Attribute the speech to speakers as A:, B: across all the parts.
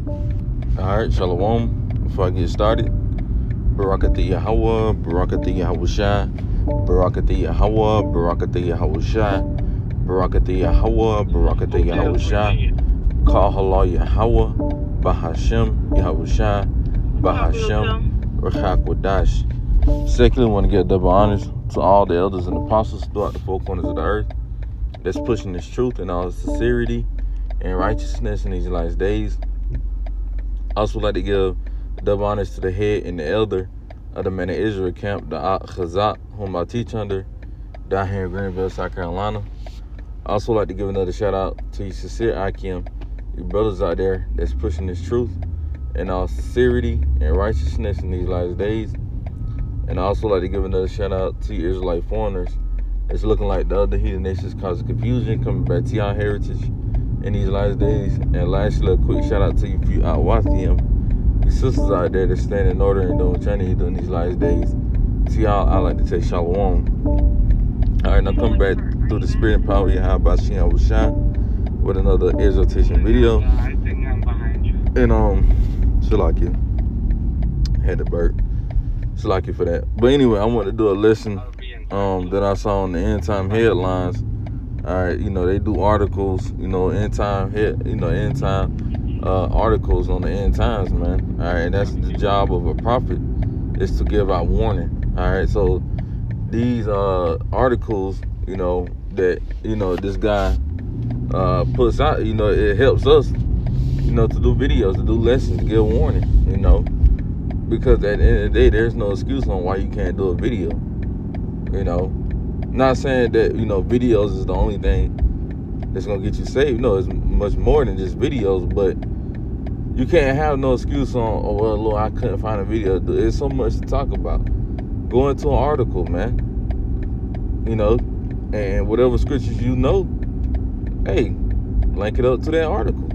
A: Alright, Shalom. Before I get started, Barakatha Yahweh, Barakatha Yahushai, Barakatha Yahweh, Barakatha Yahushai, Barakatha Yahweh, Barakatha Yahushai, Kahala Yahweh, Bahashem Yahushai, Bahashem Rechak Wadash. Secondly, I want to give double honors to all the elders and apostles throughout the four corners of the earth that's pushing this truth in all sincerity and righteousness in these last days. I also like to give double honors to the head and the elder of the Men of Israel camp, the Chazak, whom I teach under, down here in Greenville, South Carolina. I also like to give another shout out to you sincere Akim, you brothers out there that's pushing this truth in all sincerity and righteousness in these last days. And I also like to give another shout out to you Israelite foreigners. It's looking like the other heathen nations causing confusion coming back to your heritage in these last days. And lastly, a quick shout out to you few Awathium, you sisters out there that stand in order and doing what y'all need to do in these last days. To y'all, I like to say shalom. Alright, now come back through the spirit and power of Yahweh Shem Shai with another exhortation video. And Shalaki. Had to burp. Shalaki for that. But anyway, I want to do a lesson that I saw on the end time headlines. All right, they do articles, end time articles on the end times, man. All right, that's the job of a prophet, is to give out warning. All right, so these articles, that this guy puts out, it helps us, to do videos, to do lessons, to give warning, because at the end of the day, there's no excuse on why you can't do a video, Not saying that, videos is the only thing that's going to get you saved. No, it's much more than just videos, but you can't have no excuse on, oh, well, Lord, I couldn't find a video. There's so much to talk about. Go into an article, man, and whatever scriptures hey, link it up to that article.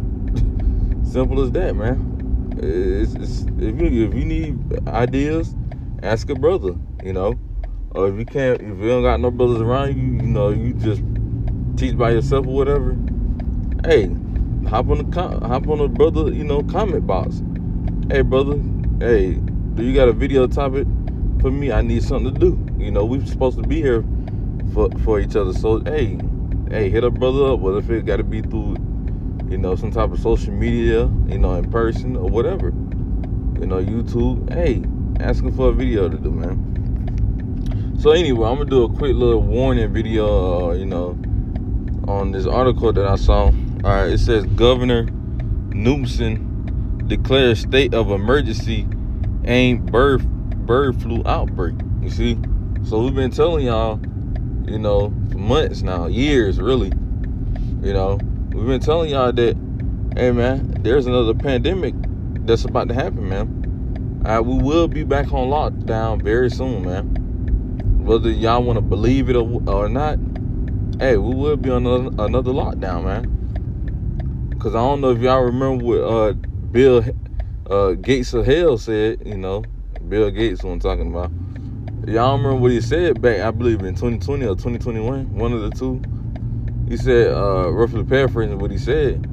A: Simple as that, man. If you need ideas, ask a brother, or if you don't got no brothers around you, you just teach by yourself or whatever. Hey, hop on the brother, comment box. Hey, brother. Hey, do you got a video topic for me? I need something to do. We're supposed to be here for each other. So hey, hit a brother up. Whether if it got to be through, some type of social media, in person or whatever. YouTube. Hey, asking for a video to do, man. So anyway, I'm gonna do a quick little warning video, on this article that I saw. All right, it says Governor Newsom declares state of emergency aimed bird flu outbreak. You see, so we've been telling y'all, for months now, years really. We've been telling y'all that, hey man, there's another pandemic that's about to happen, man. We will be back on lockdown very soon, man. Whether y'all want to believe it or not, hey, we will be on another lockdown, man. Because I don't know if y'all remember what Bill Gates of Hell said, Bill Gates, what I'm talking about. Y'all remember what he said back, I believe, in 2020 or 2021, one of the two. He said, roughly paraphrasing what he said,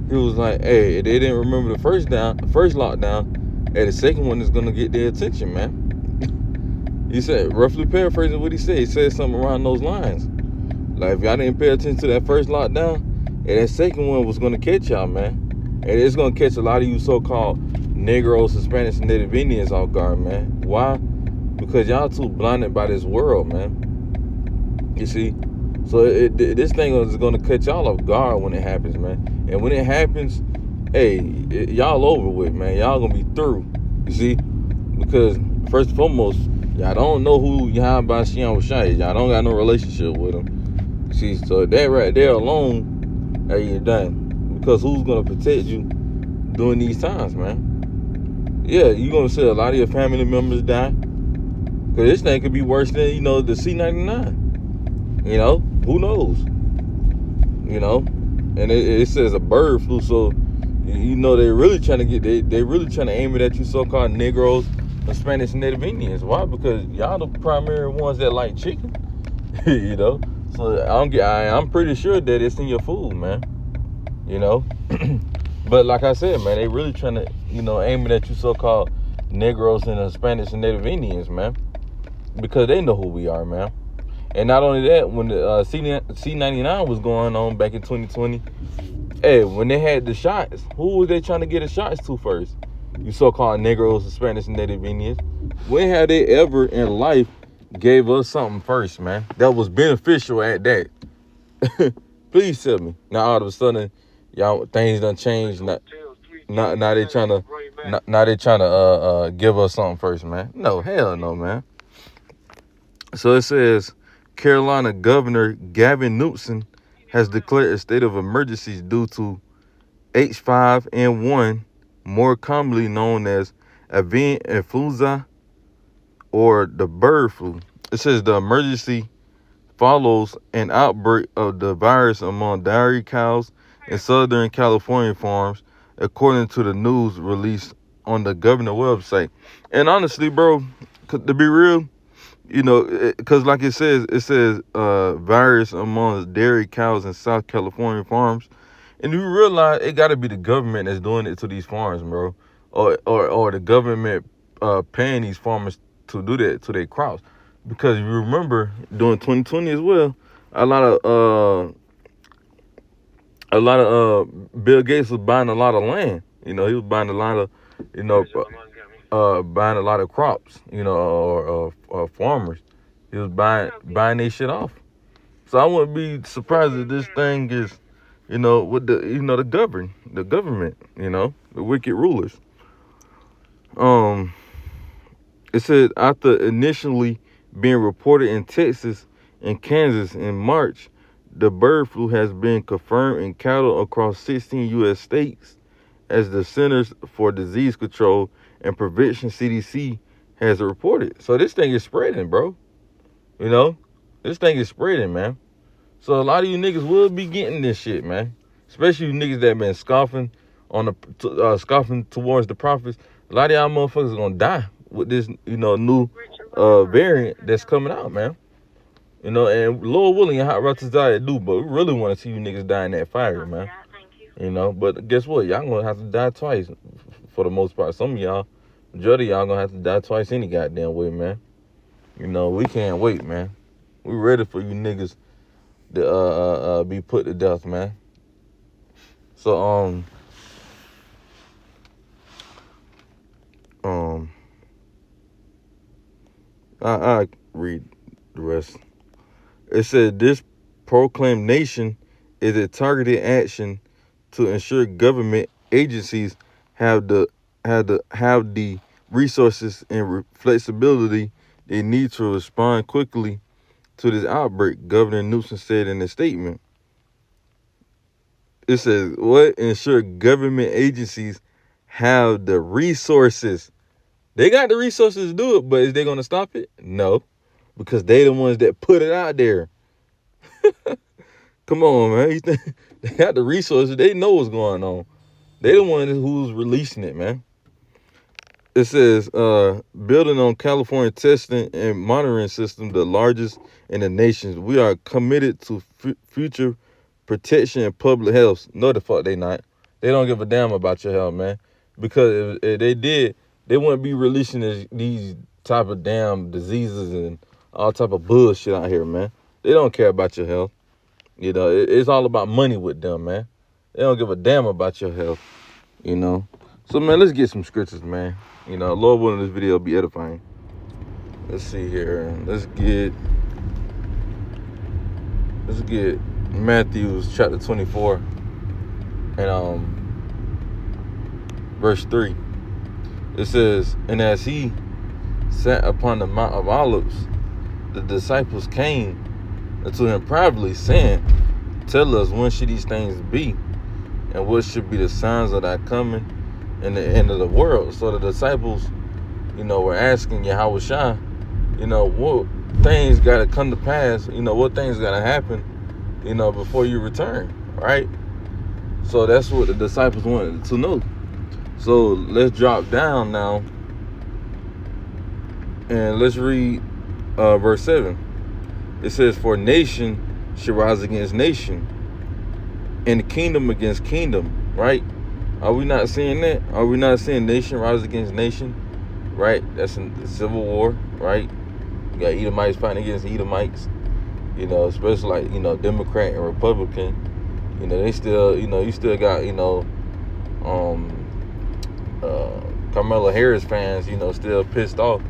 A: he was like, hey, they didn't remember the first lockdown, hey, the second one is going to get their attention, man. He said, roughly paraphrasing what he said something around those lines. Like, if y'all didn't pay attention to that first lockdown, and that second one was going to catch y'all, man. And it's going to catch a lot of you so-called Negroes, Hispanics, and Native Indians off guard, man. Why? Because y'all too blinded by this world, man. You see? So this thing is going to catch y'all off guard when it happens, man. And when it happens, hey, y'all over with, man. Y'all going to be through. You see? Because, first and foremost, y'all don't know who Yahweh Shem Shai is. Y'all don't got no relationship with him. See, so that right there alone, hey, you're done. Because who's going to protect you during these times, man? Yeah, you're going to see a lot of your family members die. Because this thing could be worse than, the C-99. Who knows? And it says a bird flu, so, they're really trying to they really trying to aim it at you so-called Negroes, Hispanics, and Native Indians. Why? Because y'all the primary ones that like chicken, So I'm pretty sure that it's in your food, man. But like I said, man, they really trying to, aiming at you so-called Negroes and Hispanics and Native Indians, man, because they know who we are, man. And not only that, when the C99 was going on back in 2020, hey, when they had the shots, who was they trying to get the shots to first? You so-called Negroes, Hispanics, and Native Indians. When have they ever in life gave us something first, man, that was beneficial at that? Please tell me. Now all of a sudden, y'all things done changed. Now they trying to give us something first, man. No, hell no, man. So it says Carolina Governor Gavin Newsom has declared a state of emergency due to H5N1, more commonly known as avian influenza or the bird flu. It says the emergency follows an outbreak of the virus among dairy cows in Southern California farms, according to the news released on the governor website. And honestly, bro, to be real, because like it says virus among dairy cows in South California farms. And you realize it got to be the government that's doing it to these farms, bro, or the government paying these farmers to do that to their crops. Because you remember during 2020 as well, a lot of Bill Gates was buying a lot of land. He was buying a lot of, buying a lot of crops, or farmers. He was buying their shit off. So I wouldn't be surprised if this thing is, with the government, the wicked rulers. It said after initially being reported in Texas and Kansas in March, the bird flu has been confirmed in cattle across 16 U.S. states, as the Centers for Disease Control and Prevention, CDC, has reported. So this thing is spreading, bro. This thing is spreading, man. So a lot of you niggas will be getting this shit, man. Especially you niggas that been scoffing towards the prophets. A lot of y'all motherfuckers are gonna die with this, new variant that's coming out, man. And Lord willing, hot rock desire do, but we really want to see you niggas die in that fire, man. But guess what? Y'all gonna have to die twice for the most part. Some of y'all, majority of y'all gonna have to die twice any goddamn way, man. We can't wait, man. We ready for you niggas to be put to death, man. So I read the rest. It said this proclamation is a targeted action to ensure government agencies have the resources and flexibility they need to respond quickly to this outbreak, Governor Newsom said in a statement. It says, what? Ensure government agencies have the resources. They got the resources to do it, but is they going to stop it? No, because they the ones that put it out there. Come on, man. You think they got the resources? They know what's going on. They the ones who's releasing it, man. It says, building on California testing and monitoring system, the largest in the nation, we are committed to future protection and public health. No, the fuck they not. They don't give a damn about your health, man. Because if they did, they wouldn't be releasing these type of damn diseases and all type of bullshit out here, man. They don't care about your health. It's all about money with them, man. They don't give a damn about your health, So, man, let's get some scriptures, man. Lord willing, this video will be edifying. Let's see here. Let's get Matthew chapter 24 and verse 3. It says, and as he sat upon the Mount of Olives, the disciples came unto him privately, saying, tell us, when should these things be? And what should be the signs of thy coming and the end of the world? So the disciples, were asking Yahushua, what things got to come to pass, what things got to happen, before you return, right? So that's what the disciples wanted to know. So let's drop down now and let's read verse 7. It says, for nation shall rise against nation and kingdom against kingdom, right? Are we not seeing that? Are we not seeing nation rise against nation? Right? That's in the Civil War, right? You got Edomites fighting against Edomites. You know, especially like, you know, Democrat and Republican. You know, they still, you know, you still got, you know, Kamala Harris fans, you know, still pissed off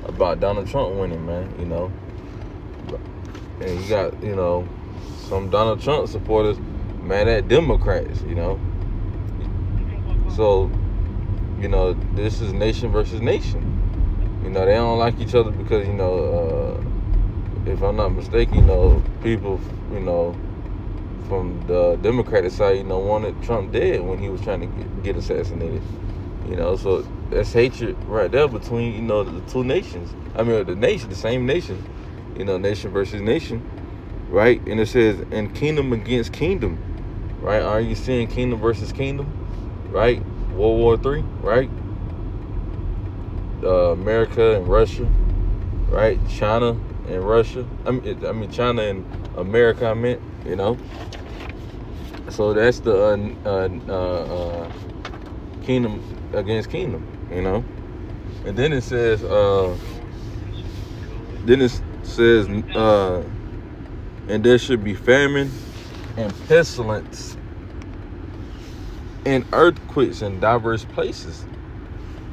A: about Donald Trump winning, man, you know. And you got, you know, some Donald Trump supporters mad at Democrats, you know. So, you know, this is nation versus nation. You know, they don't like each other because, you know, if I'm not mistaken, you know, people, you know, from the Democratic side, you know, wanted Trump dead when he was trying to get assassinated. You know, so that's hatred right there between, you know, the two nations. I mean, the same nation. You know, nation versus nation, right? And it says, and kingdom against kingdom, right? Are you seeing kingdom versus kingdom, right? World War III, right? America and Russia, right? China and Russia. I mean China and America. I meant, you know. So that's the kingdom against kingdom, you know. And then it says, and there should be famine and pestilence and earthquakes in diverse places.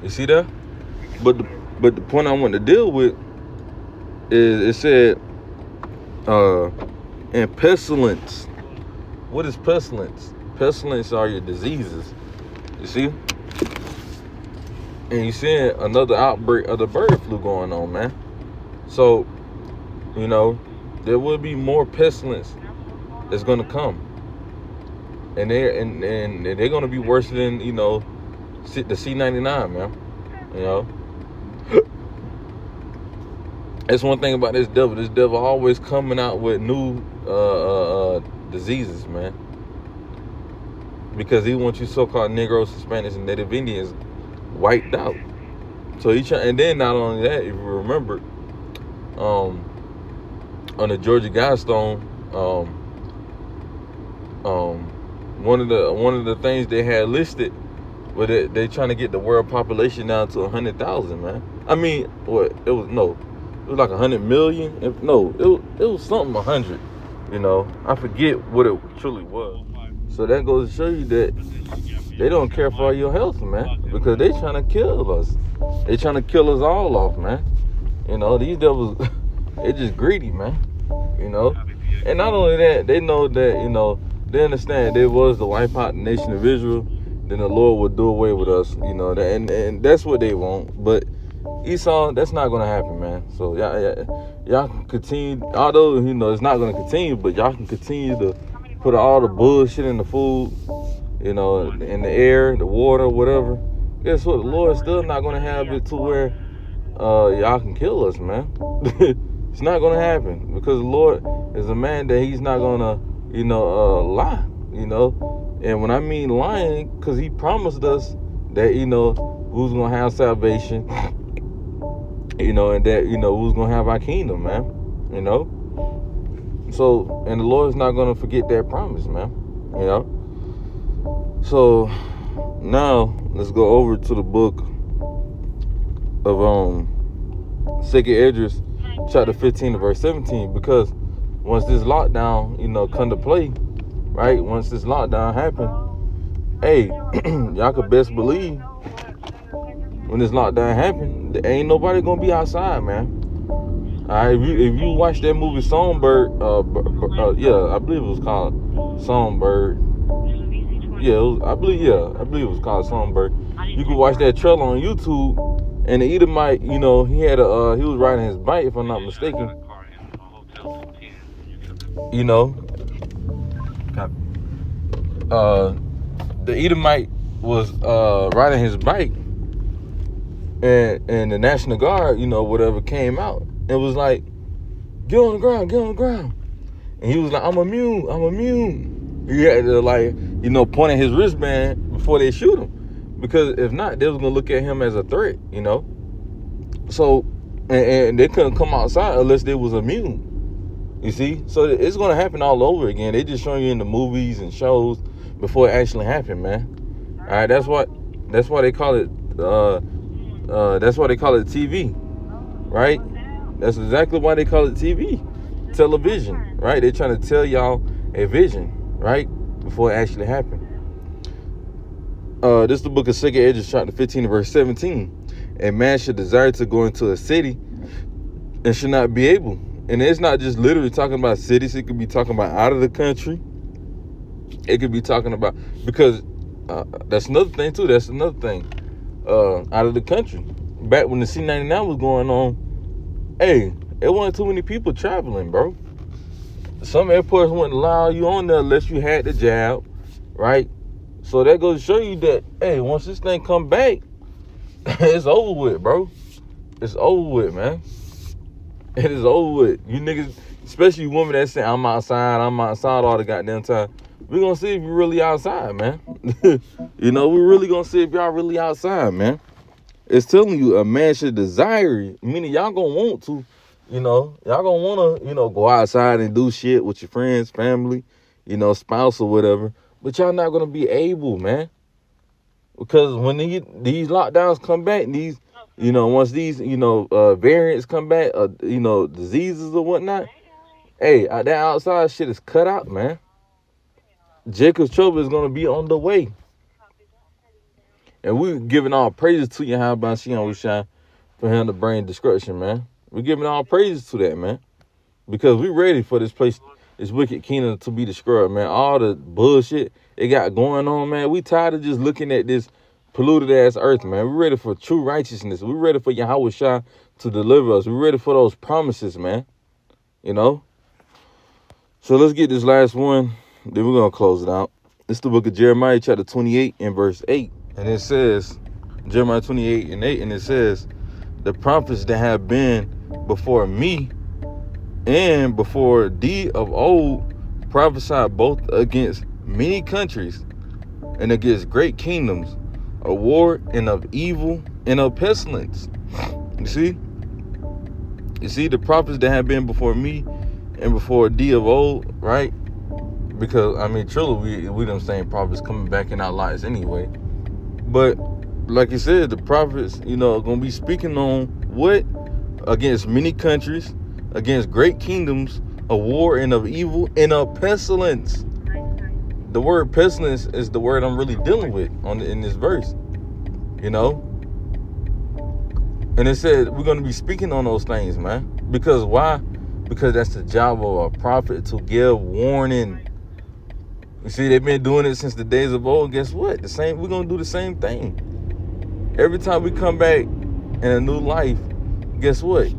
A: You see that? But the point I want to deal with is it said, and pestilence. What is pestilence? Pestilence are your diseases. You see? And you seeing another outbreak of the bird flu going on, man. So, you know, there will be more pestilence that's gonna come. And they're gonna be worse than, you know, the C-99, man. You know? That's one thing about this devil. This devil always coming out with new diseases, man. Because he wants you so-called Negroes, Hispanics, and Native Indians wiped out. So and then not only that, if you remember, on the Georgia Guidestone, one of the things they had listed, but they trying to get the world population down to 100,000, man. I mean, what it was like 100 million. It was something 100. You know, I forget what it truly was. So that goes to show you that they don't care for your health, man, because they trying to kill us. They trying to kill us all off, man. You know, these devils, they just greedy, man. You know, and not only that, they know that, you know, they understand they was to wipe out the nation of Israel, then the Lord would do away with us, you know, and that's what they want. But Esau, that's not gonna happen, man. So y'all can continue, although, you know, it's not gonna continue, but y'all can continue to put all the bullshit in the food, you know, in the air, the water, whatever. Guess what? The Lord's still not gonna have it to where y'all can kill us, man. It's not gonna happen, because the Lord is a man that he's not gonna, you know, lie, you know. And when I mean lying, because he promised us that, you know, who's gonna have salvation, you know, and that, you know, who's gonna have our kingdom, man, you know. So, and the Lord's not gonna forget that promise, man, you know. So now let's go over to the book of 2nd Esdras, chapter 15 verse 17, because once this lockdown, you know, come to play, right? Once this lockdown happen, hey, y'all could best believe when this lockdown happen, there ain't nobody gonna be outside, man. Alright, if you watch that movie Songbird, I believe it was called Songbird. I believe it was called Songbird. You can watch that trailer on YouTube, and the Edomite, you know, he was riding his bike, if I'm not mistaken. You know, the Edomite was riding his bike, and the National Guard, you know, whatever, came out and was like, get on the ground. And he was like, I'm immune. He had to, like, you know, point at his wristband before they shoot him, because if not, they was gonna look at him as a threat, you know. So, and they couldn't come outside unless they was immune. You see, so it's gonna happen all over again. They just showing you in the movies and shows before it actually happened, man. All right, that's why they call it that's why they call it TV, right? That's exactly why they call it TV, television, right? They're trying to tell y'all a vision, right, before it actually happened. This is the book of 2 Edges, chapter 15, verse 17. A man should desire to go into a city and should not be able. And it's not just literally talking about cities. It could be talking about out of the country. It could be talking about, because that's another thing too. That's another thing. Out of the country. Back when the C99 was going on, hey, it wasn't too many people traveling, bro. Some airports wouldn't allow you on there unless you had the jab, right? So that goes to show you that, hey, once this thing come back, it's over with, bro. It's over with, man. It is over with. You niggas, especially you women that say, I'm outside all the goddamn time. We're going to see if you're really outside, man. You know, we're really going to see if y'all really outside, man. It's telling you a man should desire it, meaning y'all going to want to, you know, y'all going to want to, you know, go outside and do shit with your friends, family, you know, spouse or whatever. But y'all not going to be able, man. Because when these lockdowns come back, these, you know, once these, you know, variants come back, you know, diseases or whatnot, hey, that outside shit is cut out, man. Jacob's trouble is going to be on the way. And we're giving all praises to you, how about Shine for him to bring destruction, man. We're giving all praises to that, man. Because we're ready for this place, this wicked kingdom to be destroyed, man. All the bullshit it got going on, man. We tired of just looking at this polluted ass earth, man. We're ready for true righteousness. We're ready for Yahweh Shah to deliver us. We're ready for those promises, man. You know? So let's get this last one. Then we're going to close it out. It's the book of Jeremiah, chapter 28 and verse 8. And it says, Jeremiah 28 and 8, and it says, the prophets that have been before me and before thee of old prophesied both against many countries and against great kingdoms, of war and of evil and of pestilence. You see, the prophets that have been before me and before thee of old, right? Because, I mean, truly, we them same prophets coming back in our lives anyway. But, like you said, the prophets, you know, are going to be speaking on what? Against many countries, against great kingdoms, of war and of evil and of pestilence. The word pestilence is the word I'm really dealing with in this verse, you know? And it said we're going to be speaking on those things, man. Because why? Because that's the job of a prophet, to give warning. You see, they've been doing it since the days of old. Guess what? We're going to do the same thing. Every time we come back in a new life, guess what?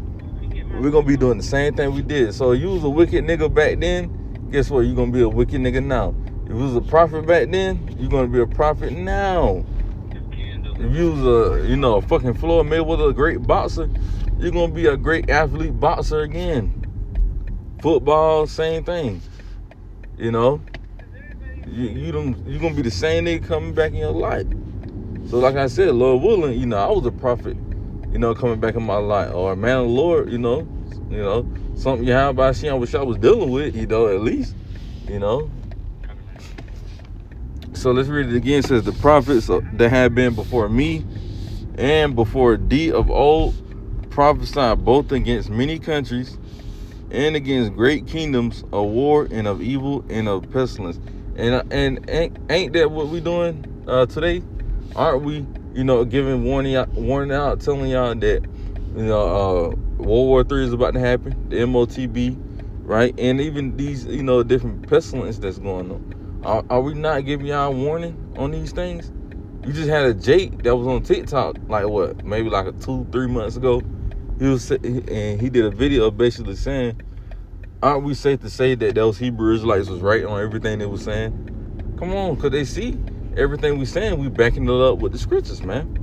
A: We're going to be doing the same thing we did. So you was a wicked nigga back then, guess what? You're going to be a wicked nigga now. If you was a prophet back then, you're going to be a prophet now. If you was a fucking Floyd Mayweather, a great boxer, you're going to be a great athlete boxer again. Football, same thing. You know? You're going to be the same nigga coming back in your life. So like I said, Lord willing, you know, I was a prophet, you know, coming back in my life. Or a man of the Lord, you know, something how about I wish I was dealing with, you know, at least, you know. So let's read it again. It says, the prophets that have been before me and before thee of old prophesied both against many countries and against great kingdoms, of war and of evil and of pestilence. And ain't that what we doing today? Aren't we, you know, giving warning out, telling y'all that, you know, World War III is about to happen, the MOTB, right? And even these, you know, different pestilence that's going on. Are we not giving y'all warning on these things? You just had a Jake that was on TikTok, like what, maybe like 2-3 months ago. He did a video basically saying, aren't we safe to say that those Hebrew Israelites was right on everything they was saying? Come on, because they see everything we saying, we backing it up with the scriptures, man.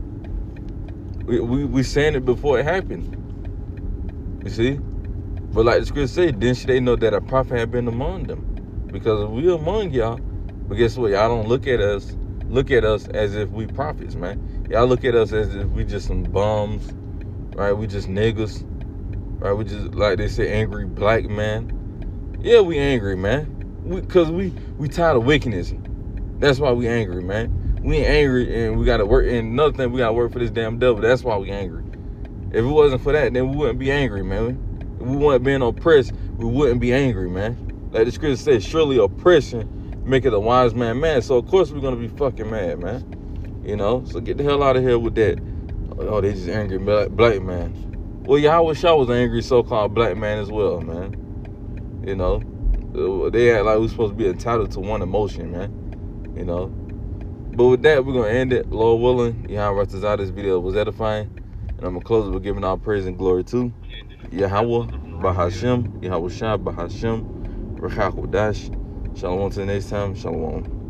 A: We saying it before it happened. You see? But like the scripture said, then should they know that a prophet had been among them. Because we among y'all, but guess what? Y'all don't look at us as if we prophets, man. Y'all look at us as if we just some bums, right? We just niggas, right? We just, like they say, angry black man. Yeah, we angry, man. Because we tired of wickedness. That's why we angry, man. We ain't angry, and we gotta work. And another thing, we gotta work for this damn devil. That's why we angry. If it wasn't for that, then we wouldn't be angry, man. If we weren't being oppressed, we wouldn't be angry, man. Like the scripture says, surely oppression maketh a wise man mad. So of course we're gonna be fucking mad, man. You know, so get the hell out of here with that. Oh, they just angry black man. Well, Yahweh Shah was an angry so-called black man as well, man. You know, they act like we're supposed to be entitled to one emotion, man. You know. But with that, we're gonna end it. Lord willing, Yahweh Ratazah, this video was edifying. And I'm gonna close it with giving all praise and glory to Yahweh Bahashem, Yahweh Shah Bahashem, Rachak Wadash. Shalom to the next time. Shalom.